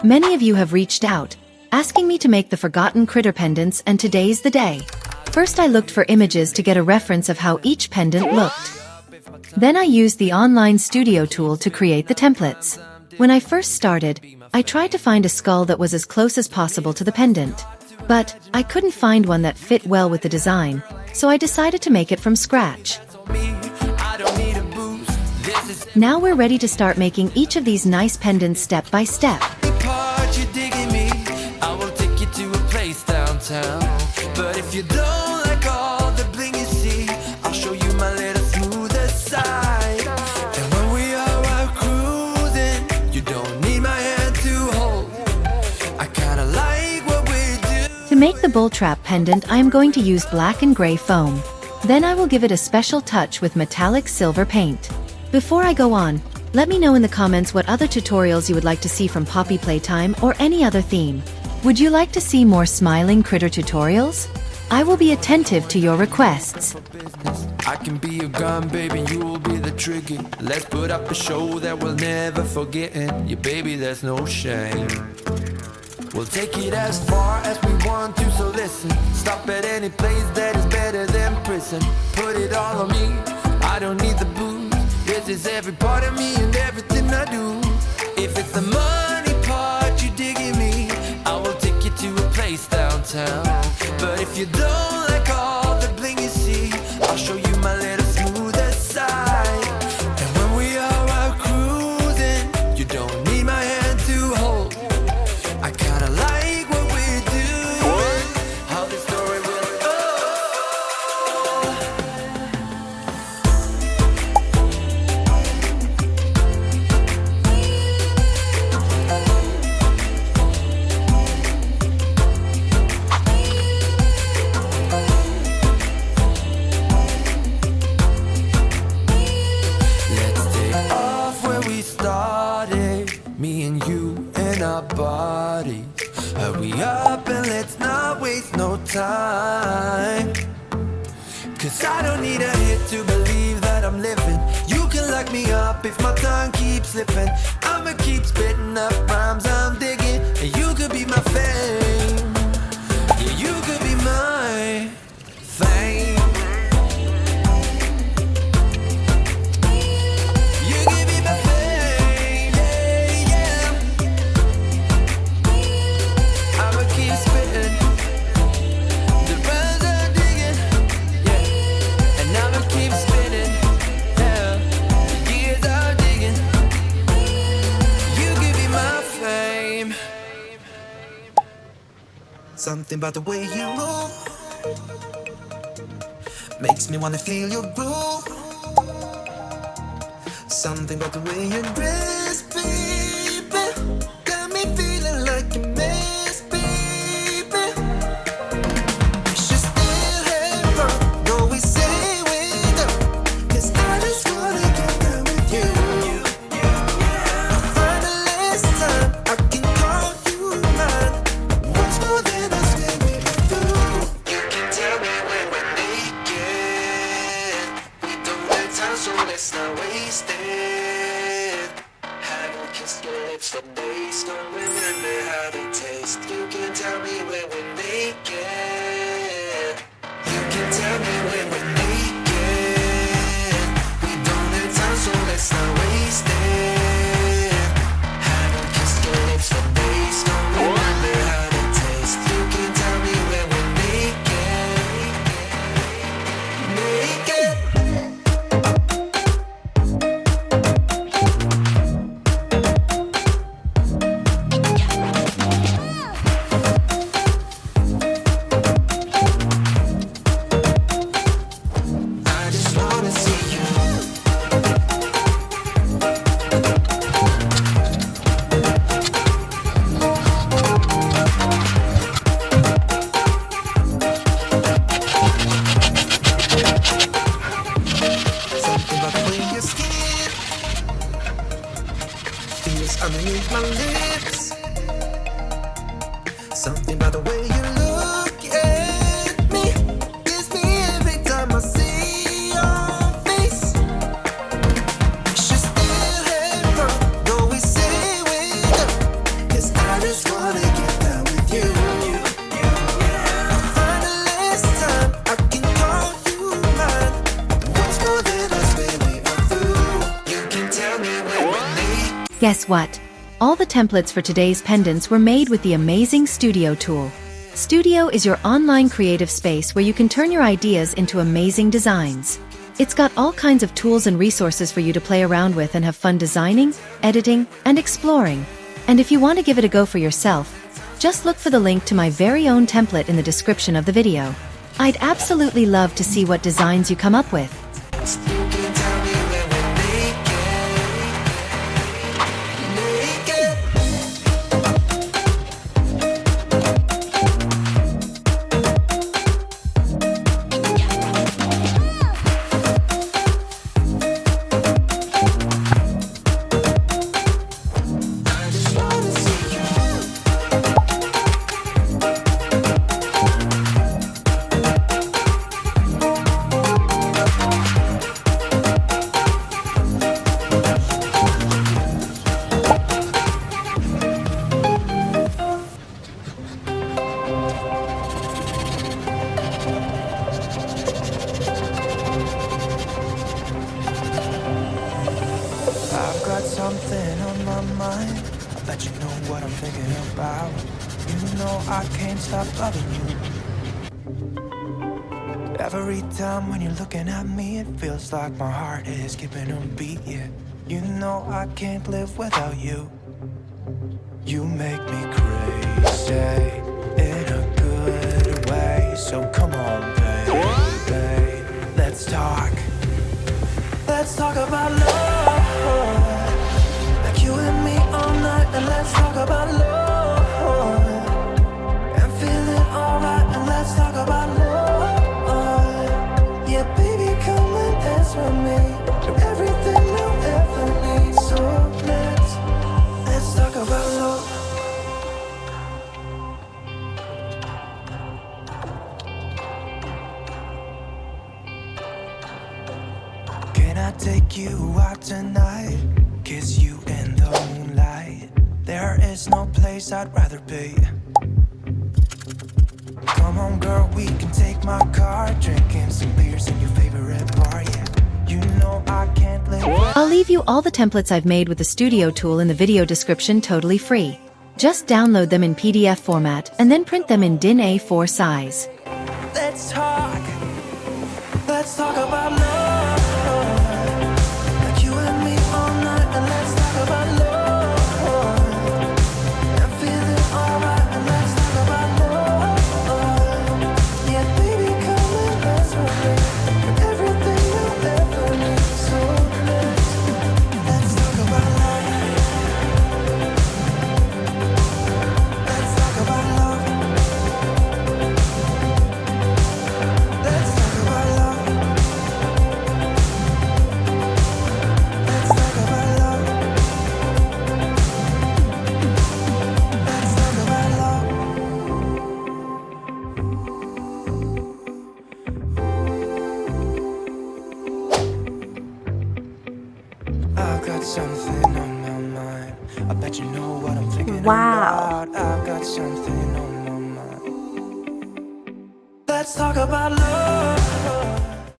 Many of you have reached out, asking me to make the forgotten critter pendants, and today's the day. First I looked for images to get a reference of how each pendant looked. Then I used the online studio tool to create the templates. When I first started, I tried to find a skull that was as close as possible to the pendant. But I couldn't find one that fit well with the design, so I decided to make it from scratch. Now we're ready to start making each of these nice pendants step by step. But if you don't like all the bling you see, I'll show you my little smoother side. And when we are out cruising, you don't need my hand to hold. I kinda like what we do. To make the BullTrap pendant, I am going to use black and gray foam. Then I will give it a special touch with metallic silver paint. Before I go on, let me know in the comments what other tutorials you would like to see from Poppy Playtime or any other theme. Would you like to see more smiling critter tutorials? I will be attentive to your requests. I can be your gun, baby, you will be the trigger. Let's put up a show that we'll never forget. Yeah, baby, there's no shame. We'll take it as far as we want to, so listen. Stop at any place that is better than prison. Put it all on me, I don't need the booze. This is every part of me and everything I do. If it's the money part you digging me, I will take you to a place downtown. But if you don't like all the bling you see, I'll show you my little smoother side. And when we are out cruising, you don't need my hand to hold. I kinda like what we're doing, how this story will go. Me and you and our bodies. Hurry up and let's not waste no time. Cause I don't need a hit to believe that I'm living. You can lock me up if my tongue keeps slipping. I'ma keep spitting up rhymes I'm digging. And you could be my fame. Yeah, you could be my fame. Something about the way you move makes me wanna feel your groove. Something about the way you dress, baby, got me feeling like a mess, baby. We should still have fun, though we say we don't. 'Cause I just wanna get down with you. For the last time, I can call you mine. Once more than I swear through. You can tell me when we're naked. We don't have time, so let's not waste it. Haven't kissed your lips for days, don't remember how they taste. You can tell me when we're naked. You can tell me when we're naked. We don't have time, so let's not waste it. Haven't kissed your lips for days, don't remember how they taste. You can tell me when we're naked. Naked. I just wanna see you. Something about the way your skin feels underneath my lips. Something about the way you look at me gets me every time I see your face. We should still have fun, though we say we don't. 'Cause I just wanna get down with you. Finally, this time I can call you mine. What's more than us, baby, I'm through. You can tell me when we need. Guess what? All the templates for today's pendants were made with the amazing Studio tool. Studio is your online creative space where you can turn your ideas into amazing designs. It's got all kinds of tools and resources for you to play around with and have fun designing, editing, and exploring. And if you want to give it a go for yourself, just look for the link to my very own template in the description of the video. I'd absolutely love to see what designs you come up with. I've got something on my mind. I bet you know what I'm thinking about. You know I can't stop loving you. Every time when you're looking at me, it feels like my heart is skipping a beat, yeah. You know I can't live without you. You make me crazy in a good way. So come on, baby, let's talk. Let's talk about love, like you and me all night. And let's talk about love and feeling alright. And let's talk about love, yeah, baby, come and dance with me. You're everything I'll ever need. So let's talk about love. Can I take you out tonight? Kiss you in the moonlight. There is no place I'd rather be. Come on, girl, we can take my car, drinking some beers in your favorite bar, yeah. You know I can't live. I'll leave you all the templates I've made with the Studio tool in the video description totally free. Just download them in PDF format and then print them in DIN A4 size. Let's talk about love. I've got something on my mind. I bet you know what I'm thinking about. I've got something on my mind. Let's talk about love.